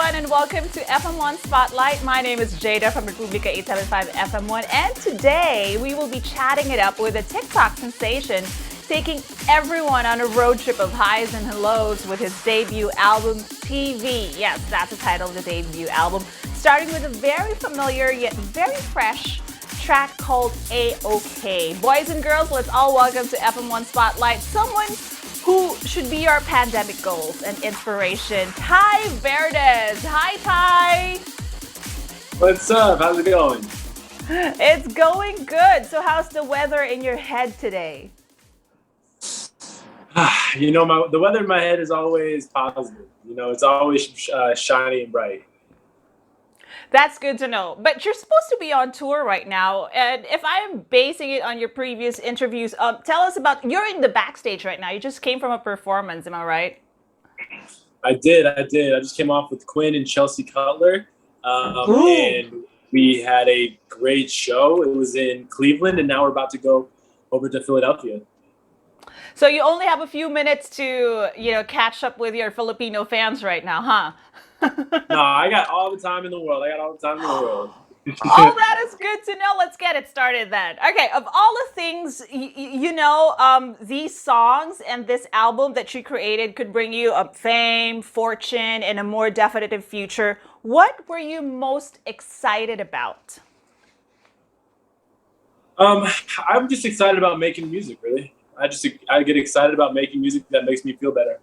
everyone, and welcome to FM1 Spotlight. My name is Jada from Republika 875 FM1, and today we will be chatting it up with a TikTok sensation, taking everyone on a road trip of highs and lows with his debut album, TV. Yes, that's the title of the debut album, starting with a very familiar yet very fresh track called A-OK. Boys and girls, let's all welcome to FM1 Spotlight someone who should be our pandemic goals and inspiration, Tai Verdes. Hi, Tai. What's up? How's it going? It's going good. So how's the weather in your head today? The weather in my head is always positive. It's always shiny and bright. That's good to know. But you're supposed to be on tour right now. And if I'm basing it on your previous interviews, tell us you're in the backstage right now. You just came from a performance, am I right? I did. I just came off with Quinn and Chelsea Cutler. And we had a great show. It was in Cleveland, and now we're about to go over to Philadelphia. So you only have a few minutes to, catch up with your Filipino fans right now, huh? No, I got all the time in the world. Oh, that is good to know. Let's get it started then. Okay, of all the things, these songs and this album that you created could bring you fame, fortune, and a more definitive future. What were you most excited about? I'm just excited about making music, really. I get excited about making music that makes me feel better.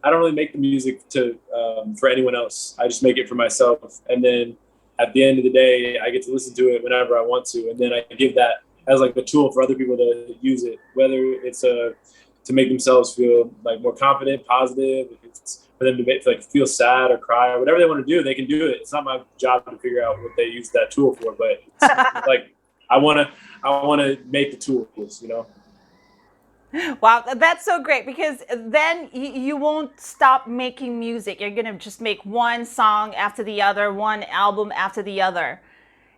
I don't really make the music for anyone else. I just make it for myself. And then at the end of the day, I get to listen to it whenever I want to. And then I give that as like a tool for other people to use it, whether it's to make themselves feel like more confident, positive, if it's for them to feel sad or cry or whatever they want to do, they can do it. It's not my job to figure out what they use that tool for, but it's I want to make the tools, Wow, that's so great, because then you won't stop making music. You're going to just make one song after the other, one album after the other.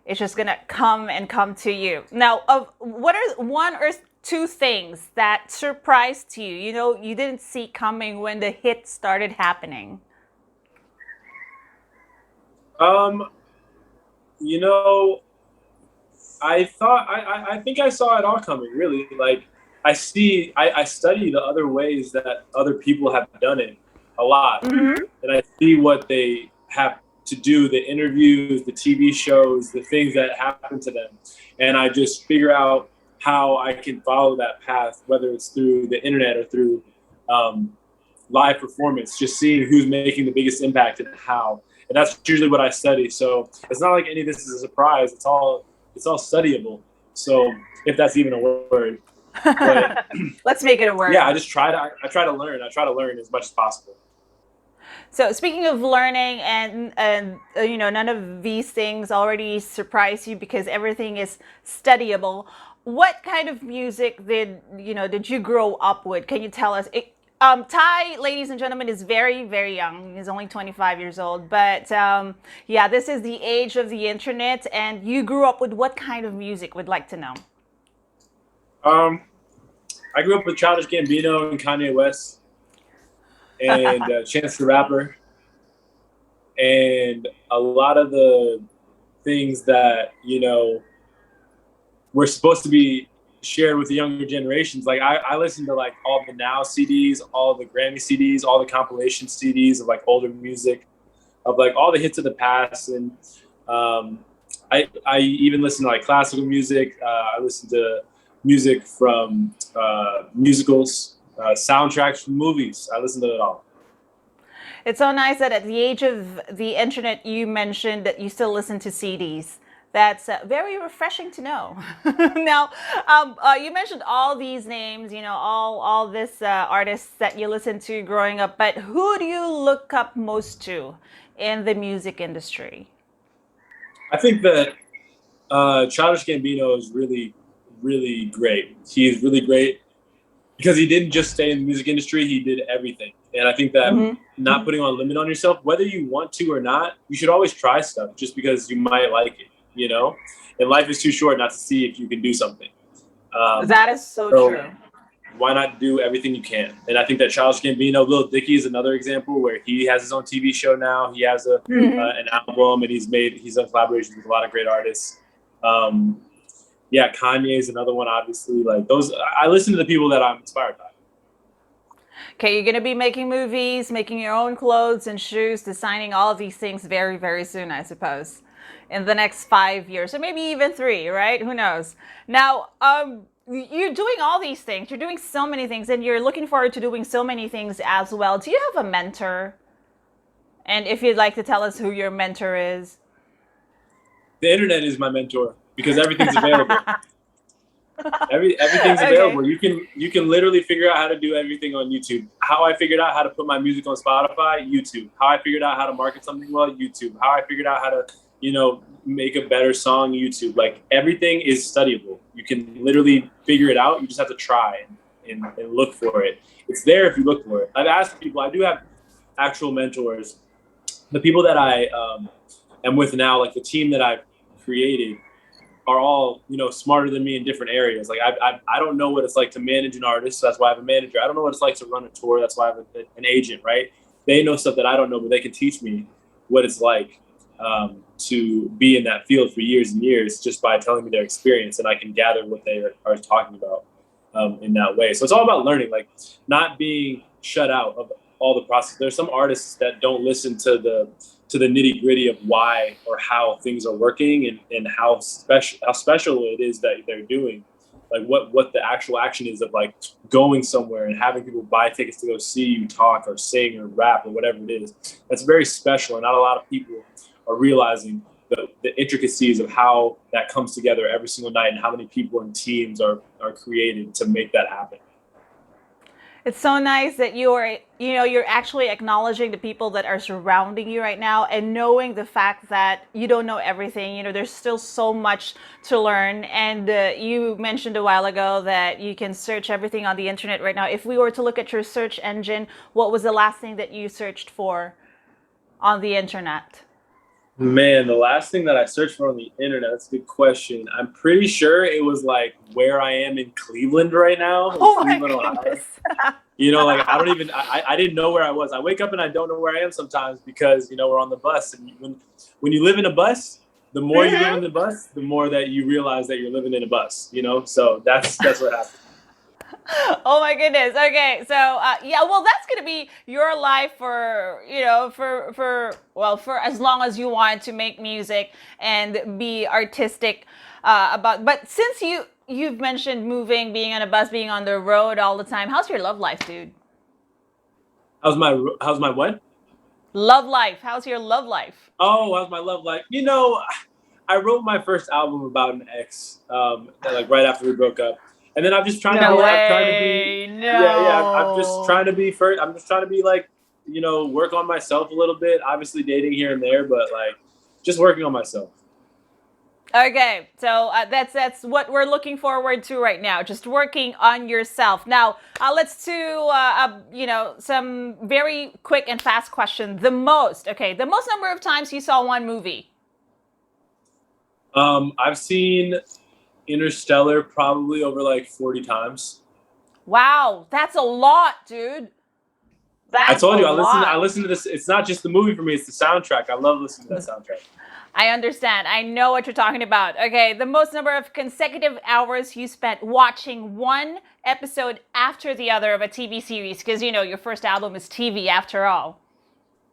It's just going to come to you. Now, what are one or two things that surprised you, you didn't see coming when the hit started happening? I think I saw it all coming, really. I study the other ways that other people have done it a lot. Mm-hmm. And I see what they have to do, the interviews, the TV shows, the things that happen to them. And I just figure out how I can follow that path, whether it's through the internet or through live performance, just seeing who's making the biggest impact and how. And that's usually what I study. So it's not like any of this is a surprise. It's all studyable. So if that's even a word. But, let's make it a word. Yeah, I try to learn. I try to learn as much as possible. So speaking of learning, and none of these things already surprise you because everything is studyable. What kind of music did you grow up with? Can you tell us? Tai, ladies and gentlemen, is very, very young. He's only 25 years old. But this is the age of the internet. And you grew up with what kind of music? We'd like to know. I grew up with Childish Gambino and Kanye West and Chance the Rapper, and a lot of the things that were supposed to be shared with the younger generations. I listened to all the Now CDs, all the Grammy CDs, all the compilation CDs of older music, of all the hits of the past, and I even listened to classical music. I listened to music from musicals, soundtracks from movies. I listen to it all. It's so nice that at the age of the internet, you mentioned that you still listen to CDs. That's very refreshing to know. Now, you mentioned all these names, all this artists that you listened to growing up, but who do you look up most to in the music industry? I think that Childish Gambino is really great. He is really great because he didn't just stay in the music industry, he did everything. And I think that not putting a limit on yourself, whether you want to or not, you should always try stuff just because you might like it, And life is too short not to see if you can do something. That is so true. why not do everything you can? And I think that Childish Gambino, Lil Dicky is another example where he has his own TV show now. He has an album, and he's done collaborations with a lot of great artists. Kanye is another one, obviously. Like those, I listen to the people that I'm inspired by. Okay, you're going to be making movies, making your own clothes and shoes, designing all of these things very, very soon, I suppose, in the next 5 years, or maybe even 3, right? Who knows? Now, you're doing all these things. You're doing so many things, and you're looking forward to doing so many things as well. Do you have a mentor? And if you'd like to tell us who your mentor is. The internet is my mentor because everything's available. Everything's available. You can literally figure out how to do everything on YouTube. How I figured out how to put my music on Spotify, YouTube. How I figured out how to market something well, YouTube. How I figured out how to, make a better song, YouTube. Like everything is studyable. You can literally figure it out. You just have to try and look for it. It's there if you look for it. I've asked people, I do have actual mentors. The people that I am with now, like the team that I've created, are all smarter than me in different areas. Like I don't know what it's like to manage an artist, so that's why I have a manager. I don't know what it's like to run a tour, that's why I have an agent, right? They know stuff that I don't know, but they can teach me what it's like to be in that field for years and years just by telling me their experience, and I can gather what they are talking about in that way. So it's all about learning, like not being shut out of all the process. There's some artists that don't listen to the nitty gritty of why or how things are working and how special it is that they're doing, like what the actual action is of like going somewhere and having people buy tickets to go see you talk or sing or rap or whatever it is. That's very special, and not a lot of people are realizing the intricacies of how that comes together every single night and how many people and teams are created to make that happen. It's so nice that you're actually acknowledging the people that are surrounding you right now and knowing the fact that you don't know everything. There's still so much to learn. And you mentioned a while ago that you can search everything on the internet right now. If we were to look at your search engine, what was the last thing that you searched for on the internet? Man, the last thing that I searched for on the internet, that's a good question. I'm pretty sure it was like where I am in Cleveland right now. Oh my goodness. Like I didn't know where I was. I wake up and I don't know where I am sometimes because, we're on the bus. And when you live in a bus, the more you live in the bus, the more that you realize that you're living in a bus, So that's what happened. Oh my goodness. Okay. So, that's going to be your life for as long as you want to make music and be artistic but since you've mentioned moving, being on a bus, being on the road all the time, how's your love life, dude? How's my what? Love life. How's your love life? Oh, how's my love life? I wrote my first album about an ex, like right after we broke up. And then I'm just trying I'm just trying to be first. I'm just trying to be like, work on myself a little bit. Obviously dating here and there, but like just working on myself. Okay, so that's what we're looking forward to right now. Just working on yourself. Now, let's do some very quick and fast questions. The most number of times you saw one movie. I've seen Interstellar probably over like 40 times. Wow, that's a lot, dude. I told you, I listen to this. It's not just the movie for me, it's the soundtrack. I love listening to that soundtrack. I understand. I know what you're talking about. Okay, the most number of consecutive hours you spent watching one episode after the other of a TV series, because your first album is TV after all.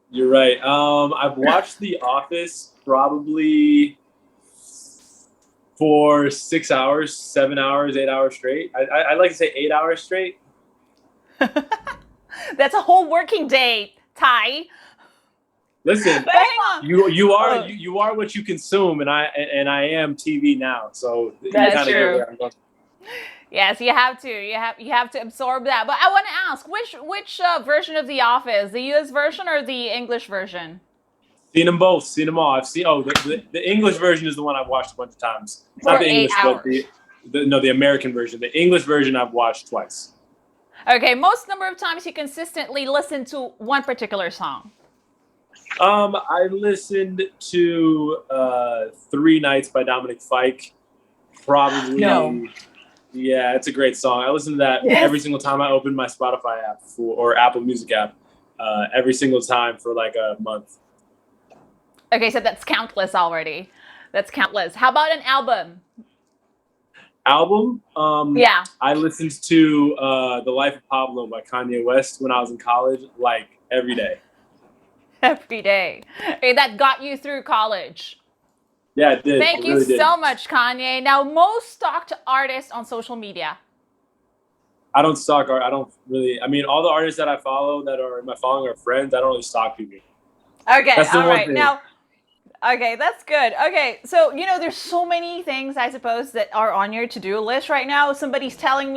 You're right. I've watched The Office probably for 6 hours, 7 hours, 8 hours straight. I like to say 8 hours straight. That's a whole working day, Tai. Listen, you are what you consume, and I am TV now. So that's true. Yes, you have to absorb that. But I want to ask, which version of The Office, the U.S. version or the English version? Seen them both. Seen them all. I've seen. Oh, the English version is the one I've watched a bunch of times. Not the English, but the American version. The English version I've watched twice. Okay, most number of times you consistently listen to one particular song. I listened to 3 Nights by Dominic Fike. Probably. No. Yeah, it's a great song. I listen to that every single time I open my Spotify app or Apple Music app. Every single time for like a month. Okay, so that's countless already. That's countless. How about an album? Album? Yeah. I listened to The Life of Pablo by Kanye West when I was in college, like every day. Every day. Okay, that got you through college. Yeah, it did. Thank you so much, Kanye. Now, most stalked artists on social media. I don't stalk art. I don't really. I mean, all the artists that I follow that are in my following are friends. I don't really stalk people. Okay, that's the all one right. thing. Now, okay, that's good. Okay, so, there's so many things, I suppose, that are on your to-do list right now. Somebody's signaling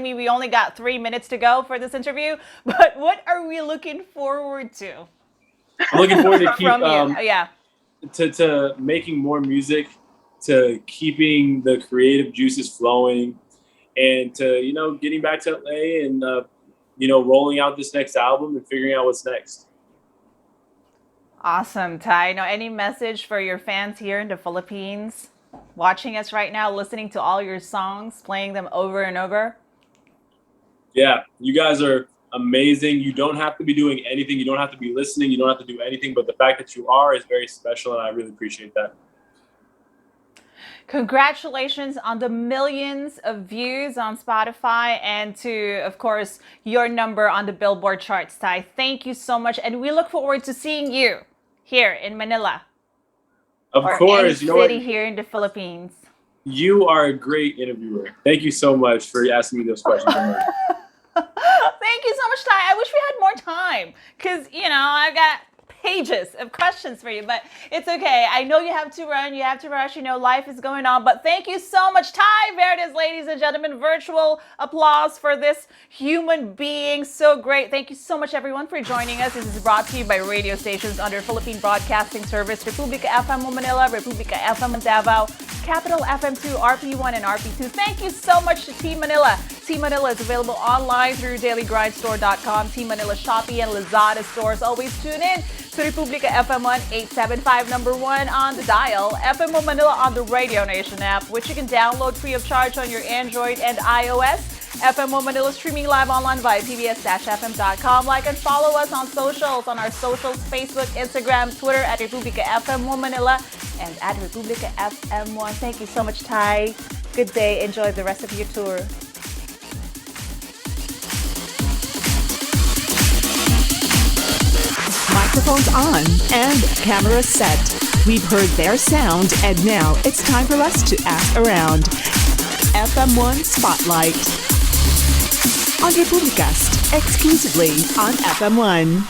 me we only got 3 minutes to go for this interview. But what are we looking forward to? I'm looking forward to keep to making more music, to keeping the creative juices flowing, and to getting back to LA and rolling out this next album and figuring out what's next. Awesome, Tai. Now, any message for your fans here in the Philippines, watching us right now, listening to all your songs, playing them over and over? Yeah, you guys are amazing. You don't have to be doing anything. You don't have to be listening. You don't have to do anything. But the fact that you are is very special, and I really appreciate that. Congratulations on the millions of views on Spotify and to, of course, your number on the Billboard charts, Tai. Thank you so much. And we look forward to seeing you here in Manila. Of course. Any city here in the Philippines. You are a great interviewer. Thank you so much for asking me those questions. Thank you so much, Tai. I wish we had more time because, I've got pages of questions for you, but it's okay. I know you have to run, you have to rush, life is going on, but thank you so much, Tai Verdes, ladies and gentlemen. Virtual applause for this human being. So great. Thank you so much, everyone, for joining us. This is brought to you by radio stations under Philippine Broadcasting Service, Republika FM1 Manila, Republika FM1 Davao, Capital FM2, RP1, and RP2. Thank you so much to Team Manila. Team Manila is available online through dailygrindstore.com, Team Manila Shopee and Lazada stores. Always tune in to Republika FM1 875 number 1 on the dial, FM1 Manila on the Radio Nation app, which you can download free of charge on your Android and iOS. FM1 Manila streaming live online via pbs-fm.com. Like and follow us on socials, on our socials, Facebook, Instagram, Twitter at Republika FM1 Manila and at Republika FM1. Thank you so much, Tai. Good day. Enjoy the rest of your tour. Microphones on and camera set. We've heard their sound, and now it's time for us to ask around. FM1 Spotlight on Republicast, exclusively on FM1.